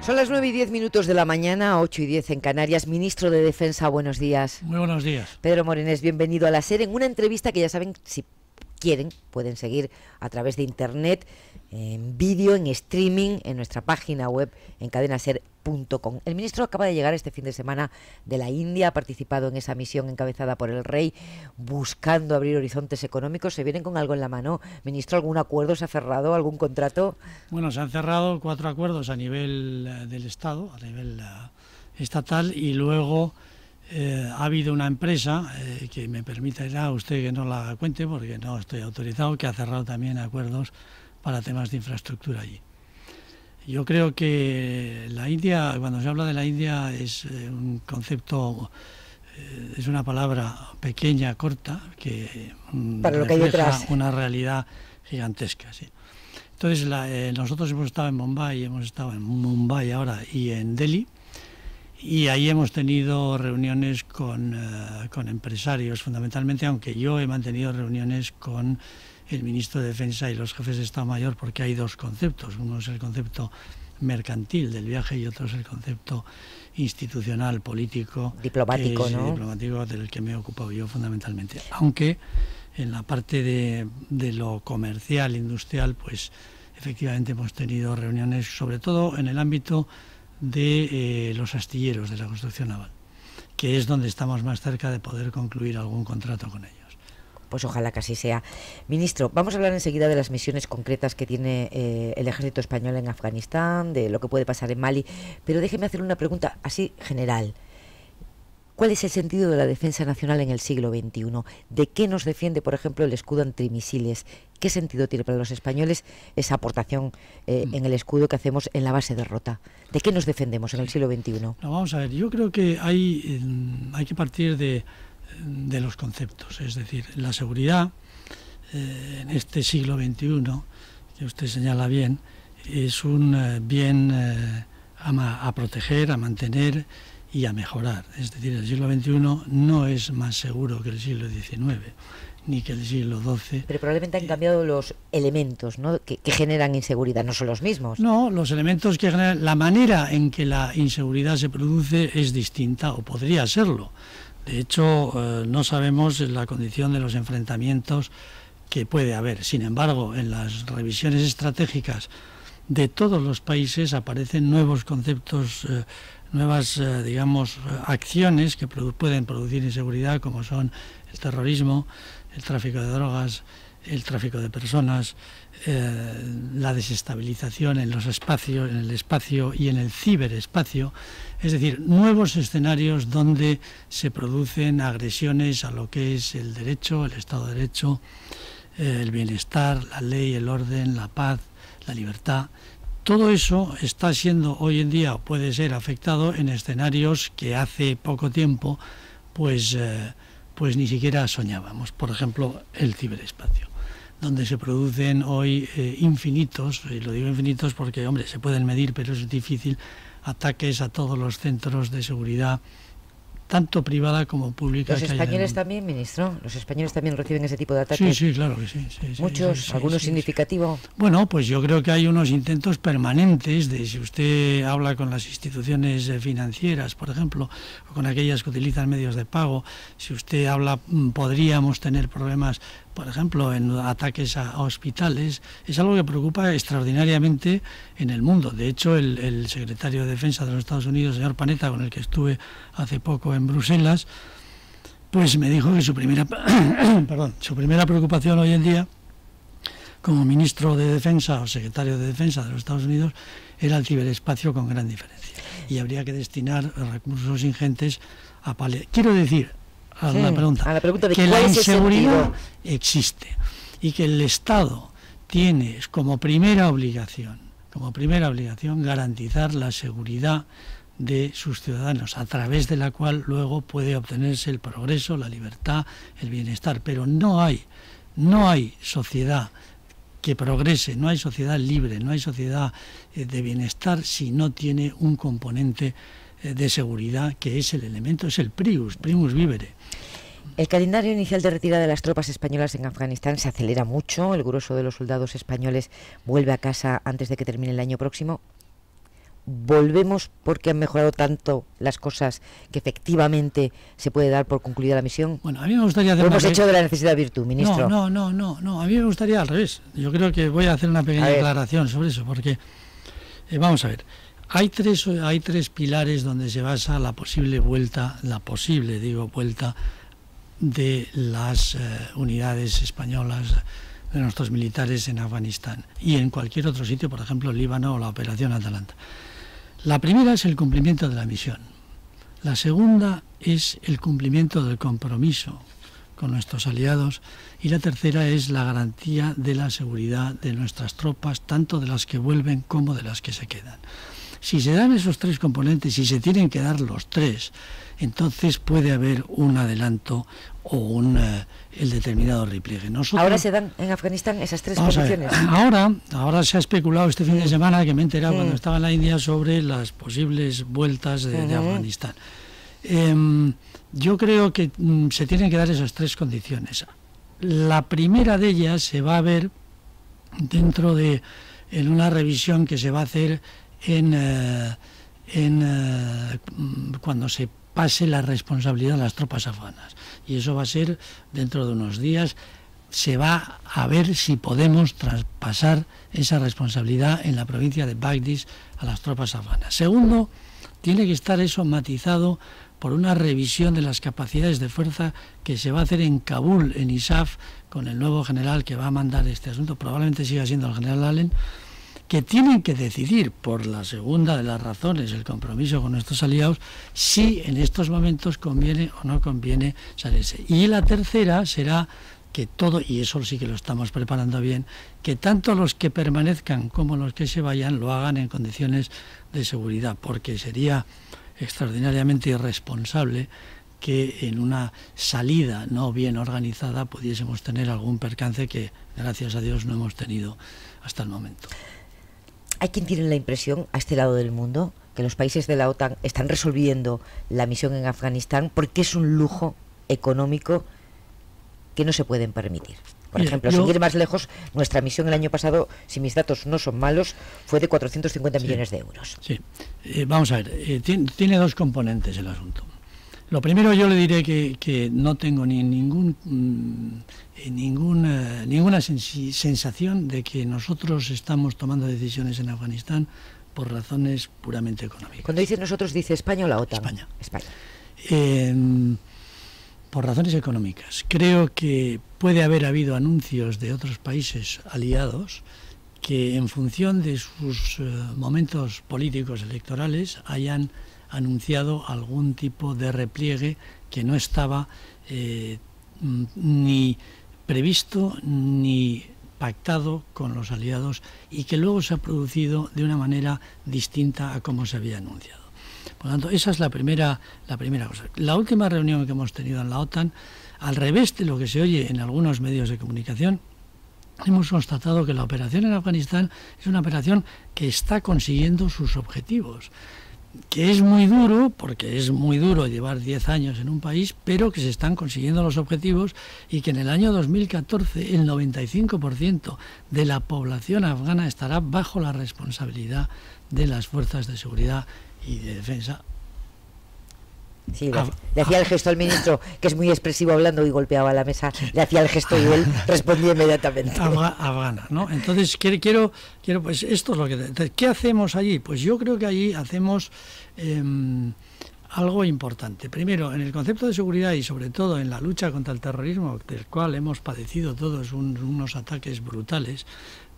Son las 9:10 de la mañana, 8:10 en Canarias. Ministro de Defensa, buenos días. Muy buenos días. Pedro Morenés, bienvenido a la SER en una entrevista que ya saben, si quieren, pueden seguir a través de internet, en vídeo, en streaming, en nuestra página web, en cadenaser.com. El ministro acaba de llegar este fin de semana de la India, ha participado en esa misión encabezada por el rey, buscando abrir horizontes económicos. ¿Se vienen con algo en la mano? Ministro, ¿algún acuerdo se ha cerrado? ¿Algún contrato? Bueno, se han cerrado 4 acuerdos a nivel del Estado, a nivel estatal, y luego ha habido una empresa que me permitirá usted que no la cuente porque no estoy autorizado, que ha cerrado también acuerdos para temas de infraestructura allí. Yo creo que la India, cuando se habla de la India, es un concepto, es una palabra pequeña, corta, que para lo que hay detrás, una realidad gigantesca. ¿Sí? Entonces, nosotros hemos estado en Mumbai ahora y en Delhi, y ahí hemos tenido reuniones con empresarios, fundamentalmente, aunque yo he mantenido reuniones con el ministro de Defensa y los jefes de Estado Mayor, porque hay dos conceptos. Uno es el concepto mercantil del viaje y otro es el concepto institucional, político, diplomático, ¿no? Diplomático, del que me he ocupado yo fundamentalmente. Aunque en la parte de lo comercial, industrial, pues efectivamente hemos tenido reuniones, sobre todo en el ámbito de los astilleros de la construcción naval, que es donde estamos más cerca de poder concluir algún contrato con ellos. Pues ojalá que así sea. Ministro, vamos a hablar enseguida de las misiones concretas que tiene el ejército español en Afganistán, de lo que puede pasar en Mali, pero déjeme hacer una pregunta así general. ¿Cuál es el sentido de la defensa nacional en el siglo XXI? ¿De qué nos defiende, por ejemplo, el escudo antimisiles? ¿Qué sentido tiene para los españoles esa aportación en el escudo que hacemos en la base de Rota? ¿De qué nos defendemos en el siglo XXI? No, vamos a ver, yo creo que hay que partir de los conceptos, es decir, la seguridad en este siglo XXI, que usted señala bien, es un bien a proteger, a mantener y a mejorar. Es decir, el siglo XXI no es más seguro que el siglo XIX, ni que el siglo XII. Pero probablemente han cambiado los elementos, ¿no?, que generan inseguridad, no son los mismos. No, los elementos que generan, la manera en que la inseguridad se produce es distinta, o podría serlo. De hecho, no sabemos la condición de los enfrentamientos que puede haber. Sin embargo, en las revisiones estratégicas de todos los países aparecen nuevos conceptos, nuevas, digamos, acciones que pueden producir inseguridad, como son el terrorismo, el tráfico de drogas, el tráfico de personas, la desestabilización en los espacios, en el espacio y en el ciberespacio, es decir, nuevos escenarios donde se producen agresiones a lo que es el derecho, el Estado de Derecho, el bienestar, la ley, el orden, la paz, la libertad. Todo eso está siendo hoy en día, puede ser afectado en escenarios que hace poco tiempo pues ni siquiera soñábamos. Por ejemplo, el ciberespacio, donde se producen hoy infinitos, y lo digo infinitos porque, hombre, se pueden medir, pero es difícil, ataques a todos los centros de seguridad, tanto privada como pública. ¿Los españoles también, ministro? ¿Los españoles también reciben ese tipo de ataques? Sí, claro que sí. ¿Muchos? Sí, ¿Alguno significativo? Bueno, pues yo creo que hay unos intentos permanentes de, si usted habla con las instituciones financieras, por ejemplo, o con aquellas que utilizan medios de pago, si usted habla, podríamos tener problemas, por ejemplo, en ataques a hospitales. Es algo que preocupa extraordinariamente en el mundo. De hecho, el secretario de Defensa de los Estados Unidos, señor Panetta, con el que estuve hace poco en Bruselas, pues me dijo que su primera preocupación hoy en día, como ministro de Defensa o secretario de Defensa de los Estados Unidos, era el ciberespacio, con gran diferencia. Y habría que destinar recursos ingentes a paliar. Quiero decir, a la pregunta de que la inseguridad existe y que el Estado tiene como primera obligación garantizar la seguridad de sus ciudadanos, a través de la cual luego puede obtenerse el progreso, la libertad, el bienestar. Pero no hay sociedad que progrese, no hay sociedad libre, no hay sociedad de bienestar si no tiene un componente de seguridad, que es el elemento, es el primus vivere. El calendario inicial de retirada de las tropas españolas en Afganistán se acelera mucho. El grueso de los soldados españoles vuelve a casa antes de que termine el año próximo. volvemos porque han mejorado tanto las cosas que efectivamente se puede dar por concluida la misión? Bueno, a mí me gustaría hacer hemos hecho de la necesidad virtud, ministro. No, a mí me gustaría al revés. Yo creo que voy a hacer una pequeña aclaración sobre eso, porque vamos a ver, hay tres pilares donde se basa la posible vuelta de las unidades españolas, de nuestros militares en Afganistán y en cualquier otro sitio, por ejemplo Líbano o la operación Atalanta. La primera es el cumplimiento de la misión. La segunda es el cumplimiento del compromiso con nuestros aliados y la tercera es la garantía de la seguridad de nuestras tropas, tanto de las que vuelven como de las que se quedan. Si se dan esos tres componentes, si se tienen que dar los tres, entonces puede haber un adelanto o el determinado repliegue. ¿Ahora se dan en Afganistán esas tres condiciones? Ahora se ha especulado este fin de semana, que me he enterado cuando estaba en la India, sobre las posibles vueltas de Afganistán. Yo creo que se tienen que dar esas tres condiciones. La primera de ellas se va a ver en una revisión que se va a hacer cuando se pase la responsabilidad a las tropas afganas. Y eso va a ser dentro de unos días. Se va a ver si podemos traspasar esa responsabilidad en la provincia de Bagdis a las tropas afganas. Segundo, tiene que estar eso matizado por una revisión de las capacidades de fuerza que se va a hacer en Kabul, en ISAF, con el nuevo general que va a mandar este asunto, probablemente siga siendo el general Allen, que tienen que decidir, por la segunda de las razones, el compromiso con nuestros aliados, si en estos momentos conviene o no conviene salirse. Y la tercera será que todo, y eso sí que lo estamos preparando bien, que tanto los que permanezcan como los que se vayan lo hagan en condiciones de seguridad, porque sería extraordinariamente irresponsable que en una salida no bien organizada pudiésemos tener algún percance que, gracias a Dios, no hemos tenido hasta el momento. Hay quien tiene la impresión, a este lado del mundo, que los países de la OTAN están resolviendo la misión en Afganistán porque es un lujo económico que no se pueden permitir. Por ejemplo, sin ir más lejos, nuestra misión el año pasado, si mis datos no son malos, fue de 450 millones de euros. Sí, vamos a ver, tiene dos componentes el asunto. Lo primero, yo le diré que no tengo ninguna sensación de que nosotros estamos tomando decisiones en Afganistán por razones puramente económicas. Cuando dice nosotros, ¿dice España o la OTAN? España. Por razones económicas. Creo que puede haber habido anuncios de otros países aliados que, en función de sus momentos políticos electorales, hayan anunciado algún tipo de repliegue que no estaba ni previsto ni pactado con los aliados y que luego se ha producido de una manera distinta a como se había anunciado. Por lo tanto, esa es la primera cosa. La última reunión que hemos tenido en la OTAN, al revés de lo que se oye en algunos medios de comunicación, hemos constatado que la operación en Afganistán es una operación que está consiguiendo sus objetivos, que es muy duro, porque es muy duro llevar 10 años en un país, pero que se están consiguiendo los objetivos y que en el año 2014 el 95% de la población afgana estará bajo la responsabilidad de las fuerzas de seguridad y de defensa. Sí, le hacía el gesto al ministro, que es muy expresivo hablando y golpeaba la mesa, le hacía el gesto y él respondía inmediatamente. Afgana, ¿no? Entonces quiero, pues esto es lo que... ¿Qué hacemos allí? Pues yo creo que allí hacemos algo importante. Primero, en el concepto de seguridad y sobre todo en la lucha contra el terrorismo, del cual hemos padecido todos unos ataques brutales,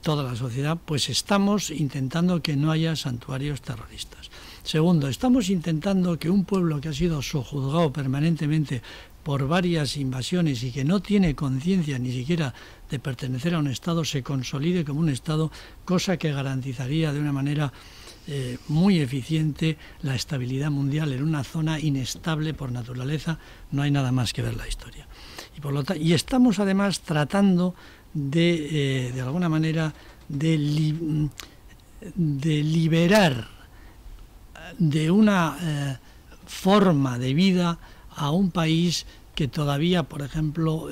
toda la sociedad, pues estamos intentando que no haya santuarios terroristas. Segundo, estamos intentando que un pueblo que ha sido sojuzgado permanentemente por varias invasiones y que no tiene conciencia ni siquiera de pertenecer a un Estado, se consolide como un Estado, cosa que garantizaría de una manera muy eficiente la estabilidad mundial en una zona inestable por naturaleza. No hay nada más que ver la historia. Y estamos además tratando de alguna manera, de liberar de una forma de vida a un país que todavía, por ejemplo,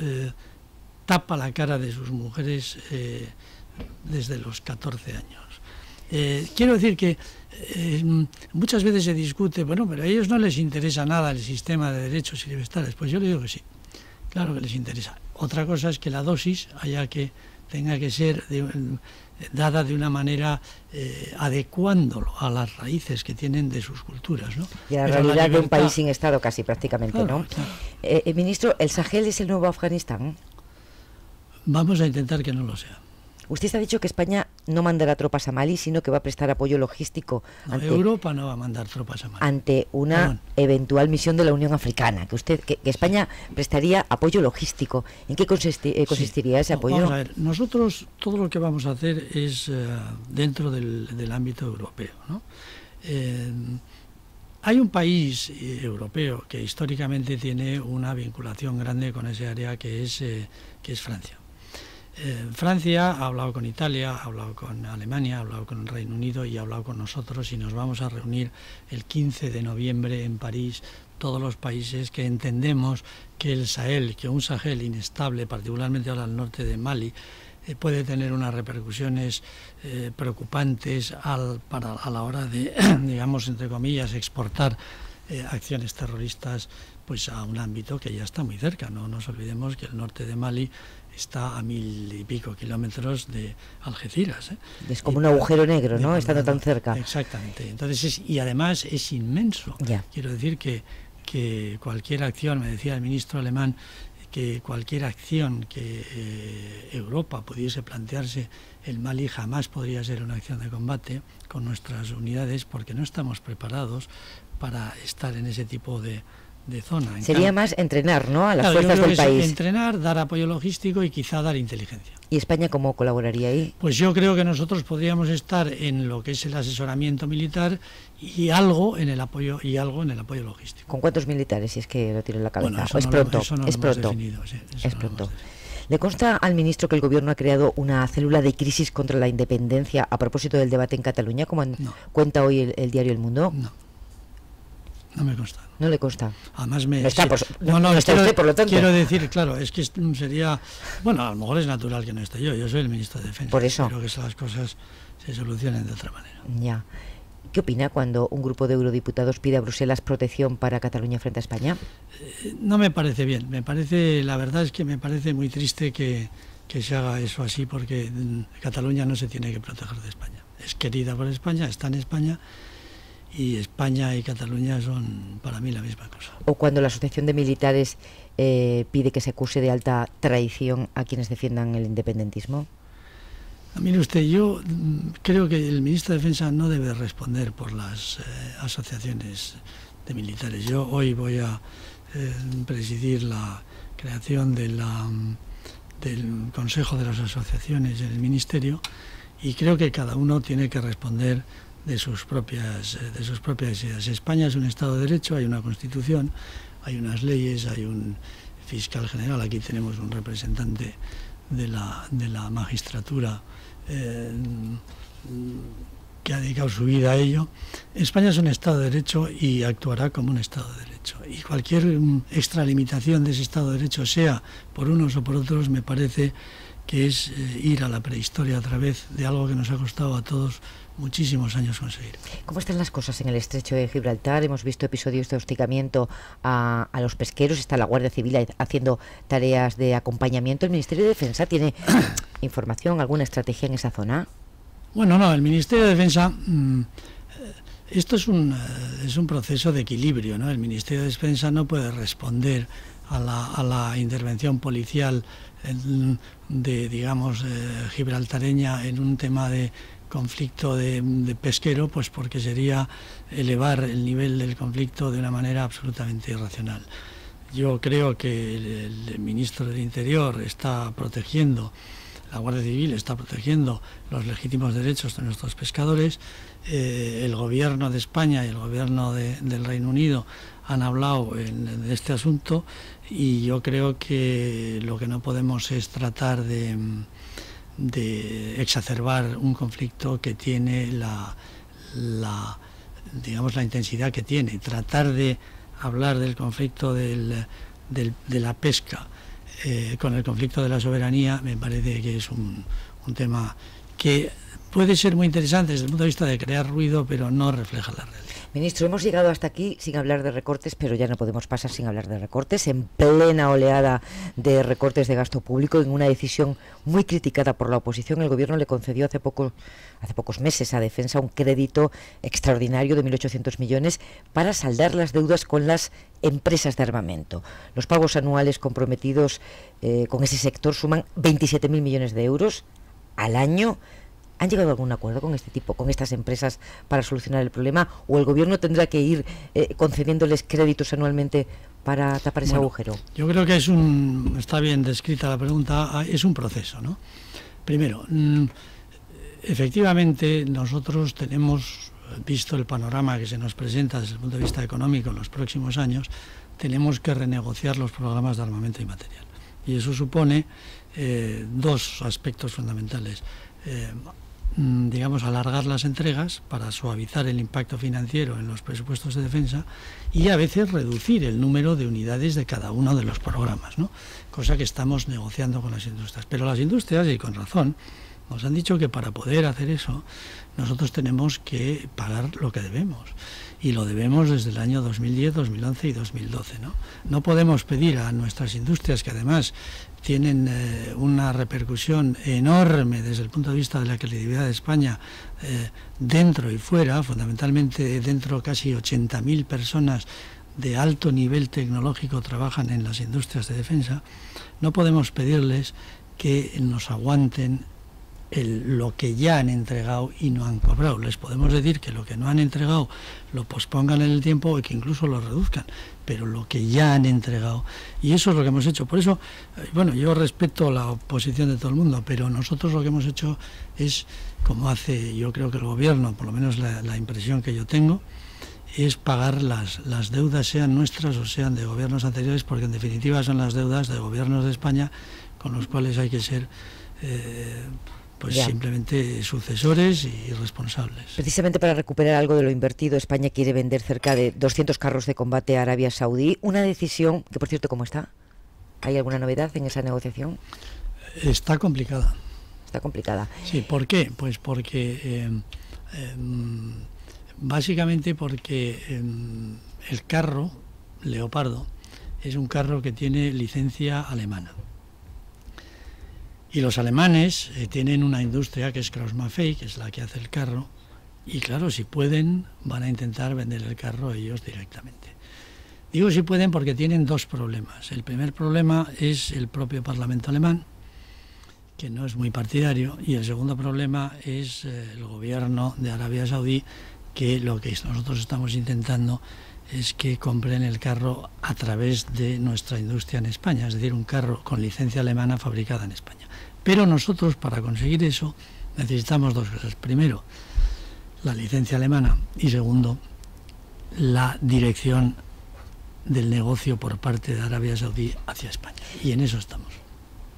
tapa la cara de sus mujeres desde los 14 años. Quiero decir que Muchas veces se discute, bueno, pero a ellos no les interesa nada el sistema de derechos y libertades. Pues yo le digo que sí, claro que les interesa. Otra cosa es que la dosis tenga que ser dada de una manera adecuándolo a las raíces que tienen de sus culturas, ¿no? Y a la realidad de un país sin Estado casi prácticamente, claro, ¿no? Claro. Ministro, ¿el Sahel es el nuevo Afganistán? Vamos a intentar que no lo sea. Usted ha dicho que España no mandará tropas a Mali, sino que va a prestar apoyo logístico. Europa no va a mandar tropas a Mali. Ante una eventual misión de la Unión Africana, que España prestaría apoyo logístico. ¿En qué consistiría ese apoyo? Vamos a ver, nosotros todo lo que vamos a hacer es dentro del ámbito europeo, ¿no? Hay un país europeo que históricamente tiene una vinculación grande con ese área que es Francia. Francia ha hablado con Italia, ha hablado con Alemania, ha hablado con el Reino Unido y ha hablado con nosotros, y nos vamos a reunir el 15 de noviembre en París, todos los países que entendemos que el Sahel, que un Sahel inestable, particularmente ahora al norte de Mali, puede tener unas repercusiones preocupantes a la hora de, digamos, entre comillas, exportar acciones terroristas pues a un ámbito que ya está muy cerca. No nos olvidemos que el norte de Mali está a 1000 y pico kilómetros de Algeciras. Es como un agujero negro, ¿no? Estando tan cerca. Exactamente. Entonces y además es inmenso. Ya. Quiero decir que cualquier acción, me decía el ministro alemán, que cualquier acción que Europa pudiese plantearse, el Mali jamás podría ser una acción de combate con nuestras unidades, porque no estamos preparados para estar en ese tipo de zona. Sería más entrenar, ¿no?, a las fuerzas del país. Entrenar, dar apoyo logístico y quizá dar inteligencia. ¿Y España cómo colaboraría ahí? Pues yo creo que nosotros podríamos estar en lo que es el asesoramiento militar y algo en el apoyo logístico. ¿Con cuántos militares, si es que lo tiene en la cabeza? Bueno, ¿O es pronto? Es pronto. ¿Le consta al ministro que el gobierno ha creado una célula de crisis contra la independencia a propósito del debate en Cataluña, como cuenta hoy el diario El Mundo? No me consta. ¿No le consta? Además no está, no está usted, por lo tanto. Quiero decir, claro, es que sería... Bueno, a lo mejor es natural que no esté yo soy el ministro de Defensa. Por eso. Espero que las cosas se solucionen de otra manera. Ya. ¿Qué opina cuando un grupo de eurodiputados pide a Bruselas protección para Cataluña frente a España? No me parece bien. La verdad es que me parece muy triste que se haga eso así, porque Cataluña no se tiene que proteger de España. Es querida por España, está en España, y España y Cataluña son para mí la misma cosa. O cuando la Asociación de Militares pide que se acuse de alta traición a quienes defiendan el independentismo. Mire usted, yo creo que el ministro de Defensa no debe responder por las asociaciones de militares. Yo hoy voy a presidir la creación del Consejo de las Asociaciones en el Ministerio, y creo que cada uno tiene que responder de sus propias ideas. España es un Estado de Derecho, hay una Constitución, hay unas leyes, hay un fiscal general, aquí tenemos un representante de la magistratura que ha dedicado su vida a ello. España es un Estado de Derecho y actuará como un Estado de Derecho. Y cualquier extralimitación de ese Estado de Derecho, sea por unos o por otros, me parece que es ir a la prehistoria otra vez de algo que nos ha costado a todos muchísimos años conseguir. ¿Cómo están las cosas en el estrecho de Gibraltar? Hemos visto episodios de hostigamiento a los pesqueros, está la Guardia Civil haciendo tareas de acompañamiento. ¿El Ministerio de Defensa tiene información, alguna estrategia en esa zona? Bueno, no, el Ministerio de Defensa, esto es un proceso de equilibrio, ¿no? El Ministerio de Defensa no puede responder a la intervención policial digamos, gibraltareña en un tema de conflicto de pesquero, pues porque sería elevar el nivel del conflicto de una manera absolutamente irracional. Yo creo que el ministro del Interior está protegiendo, la Guardia Civil está protegiendo los legítimos derechos de nuestros pescadores. El gobierno de España y el gobierno del Reino Unido han hablado de este asunto, y yo creo que lo que no podemos es tratar de exacerbar un conflicto que tiene digamos, la intensidad que tiene. Tratar de hablar del conflicto de la pesca con el conflicto de la soberanía me parece que es un tema que puede ser muy interesante desde el punto de vista de crear ruido, pero no refleja la realidad. Ministro, hemos llegado hasta aquí sin hablar de recortes, pero ya no podemos pasar sin hablar de recortes. En plena oleada de recortes de gasto público, en una decisión muy criticada por la oposición, el Gobierno le concedió hace pocos meses a Defensa un crédito extraordinario de 1.800 millones para saldar las deudas con las empresas de armamento. Los pagos anuales comprometidos con ese sector suman 27.000 millones de euros al año. ¿Han llegado a algún acuerdo con estas empresas para solucionar el problema? ¿O el Gobierno tendrá que ir concediéndoles créditos anualmente para tapar ese agujero? Yo creo que está bien descrita la pregunta, es un proceso, ¿no? Primero, efectivamente nosotros tenemos, visto el panorama que se nos presenta desde el punto de vista económico en los próximos años, tenemos que renegociar los programas de armamento y material. Y eso supone dos aspectos fundamentales. Digamos, alargar las entregas para suavizar el impacto financiero en los presupuestos de defensa y a veces reducir el número de unidades de cada uno de los programas, ¿no? Cosa que estamos negociando con las industrias. Pero las industrias, y con razón, nos han dicho que para poder hacer eso nosotros tenemos que pagar lo que debemos. Y lo debemos desde el año 2010, 2011 y 2012, ¿no? No podemos pedir a nuestras industrias, que además tienen una repercusión enorme desde el punto de vista de la credibilidad de España, dentro y fuera, fundamentalmente dentro casi 80.000 personas de alto nivel tecnológico trabajan en las industrias de defensa. No podemos pedirles que nos aguanten lo que ya han entregado y no han cobrado. Les podemos decir que lo que no han entregado lo pospongan en el tiempo y que incluso lo reduzcan, pero lo que ya han entregado, y eso es lo que hemos hecho. Por eso, bueno, yo respeto la posición de todo el mundo, pero nosotros lo que hemos hecho es, como hace, yo creo que el Gobierno, por lo menos la impresión que yo tengo, es pagar las deudas, sean nuestras o sean de gobiernos anteriores, porque en definitiva son las deudas de gobiernos de España con los cuales hay que ser simplemente sucesores y responsables. Precisamente para recuperar algo de lo invertido, España quiere vender cerca de 200 carros de combate a Arabia Saudí. Una decisión que, por cierto, ¿cómo está? ¿Hay alguna novedad en esa negociación? Está complicada. Está complicada. Sí, ¿por qué? Pues porque básicamente porque el carro Leopardo es un carro que tiene licencia alemana. Y los alemanes tienen una industria que es Krauss-Maffei, que es la que hace el carro, y claro, si pueden, van a intentar vender el carro ellos directamente. Digo si pueden porque tienen dos problemas. El primer problema es el propio Parlamento alemán, que no es muy partidario, y el segundo problema es el gobierno de Arabia Saudí, que lo que nosotros estamos intentando es que compren el carro a través de nuestra industria en España, es decir, un carro con licencia alemana fabricada en España. Pero nosotros, para conseguir eso, necesitamos dos cosas. Primero, la licencia alemana, y segundo, la dirección del negocio por parte de Arabia Saudí hacia España. Y en eso estamos.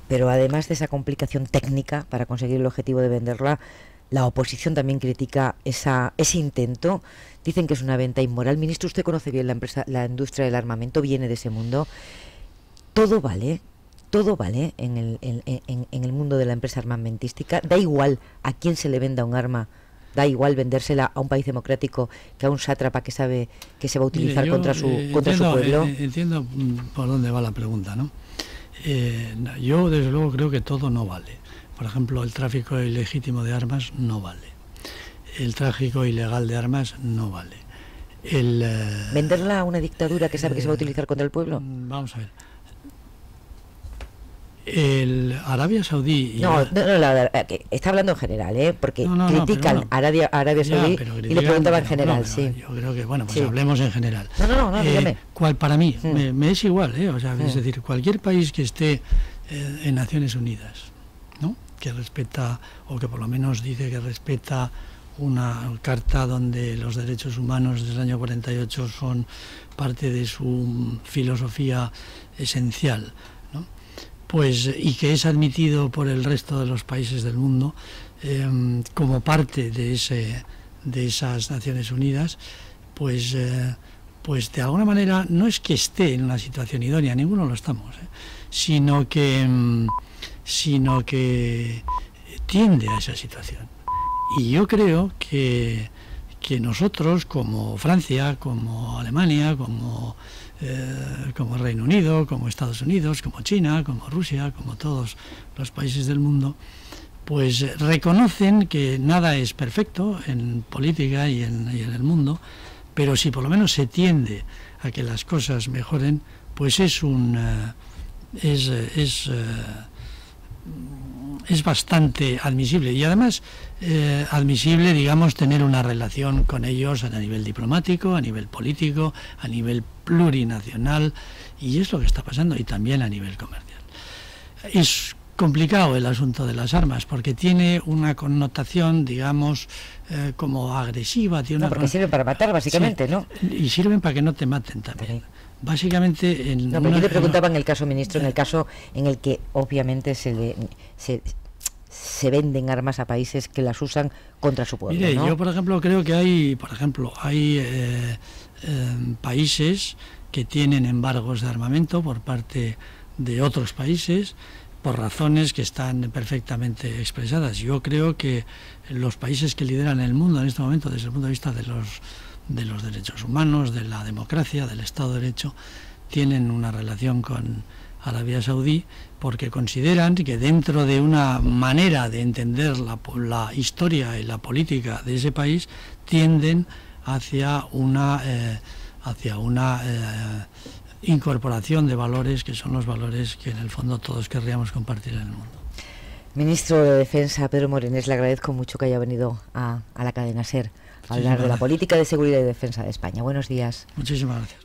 Pero además de esa complicación técnica para conseguir el objetivo de venderla, la oposición también critica ese intento. Dicen que es una venta inmoral. Ministro, usted conoce bien la industria del armamento, viene de ese mundo. Todo vale en el mundo de la empresa armamentística. Da igual a quién se le venda un arma, da igual vendérsela a un país democrático que a un sátrapa que sabe que se va a utilizar contra su pueblo. Entiendo por dónde va la pregunta, ¿no? Yo desde luego creo que todo no vale. Por ejemplo, el tráfico ilegítimo de armas no vale. El tráfico ilegal de armas no vale. ¿Venderla a una dictadura que sabe que se va a utilizar contra el pueblo? Vamos a ver. Arabia Saudí... está hablando en general, porque critican a Arabia Saudí y le preguntaba en general, sí. Yo creo que, bueno, pues hablemos en general. Dígame. Para mí, me es igual, o sea, es decir, cualquier país que esté en Naciones Unidas, ¿no?, que respeta, o que por lo menos dice que respeta una carta donde los derechos humanos desde el año 48 son parte de su filosofía esencial, ¿no?, pues, y que es admitido por el resto de los países del mundo como parte de esas Naciones Unidas, pues de alguna manera no es que esté en una situación idónea, ninguno lo estamos, sino que tiende a esa situación. Y yo creo que nosotros, como Francia, como Alemania, como Reino Unido, como Estados Unidos, como China, como Rusia, como todos los países del mundo, pues reconocen que nada es perfecto en política y en el mundo, pero si por lo menos se tiende a que las cosas mejoren, pues es bastante admisible. Y además admisible, digamos, tener una relación con ellos a nivel diplomático, a nivel político, a nivel plurinacional, y es lo que está pasando, y también a nivel comercial. Es complicado el asunto de las armas, porque tiene una connotación, digamos, como agresiva. Tiene porque sirven para matar, básicamente, sí, ¿no? Y sirven para que no te maten también. Sí. Básicamente... No, pero yo le preguntaba en el caso, ministro, en el caso en el que obviamente se venden armas a países que las usan contra su pueblo. Mire, ¿no? Yo, por ejemplo, creo que hay países que tienen embargos de armamento por parte de otros países, por razones que están perfectamente expresadas. Yo creo que los países que lideran el mundo en este momento, desde el punto de vista de los derechos humanos, de la democracia, del Estado de Derecho, tienen una relación con Arabia Saudí porque consideran que dentro de una manera de entender la historia y la política de ese país tienden hacia una incorporación de valores que son los valores que en el fondo todos querríamos compartir en el mundo. Ministro de Defensa Pedro Morenés, le agradezco mucho que haya venido a la cadena SER a hablar de la política de seguridad y defensa de España. Buenos días. Muchísimas gracias.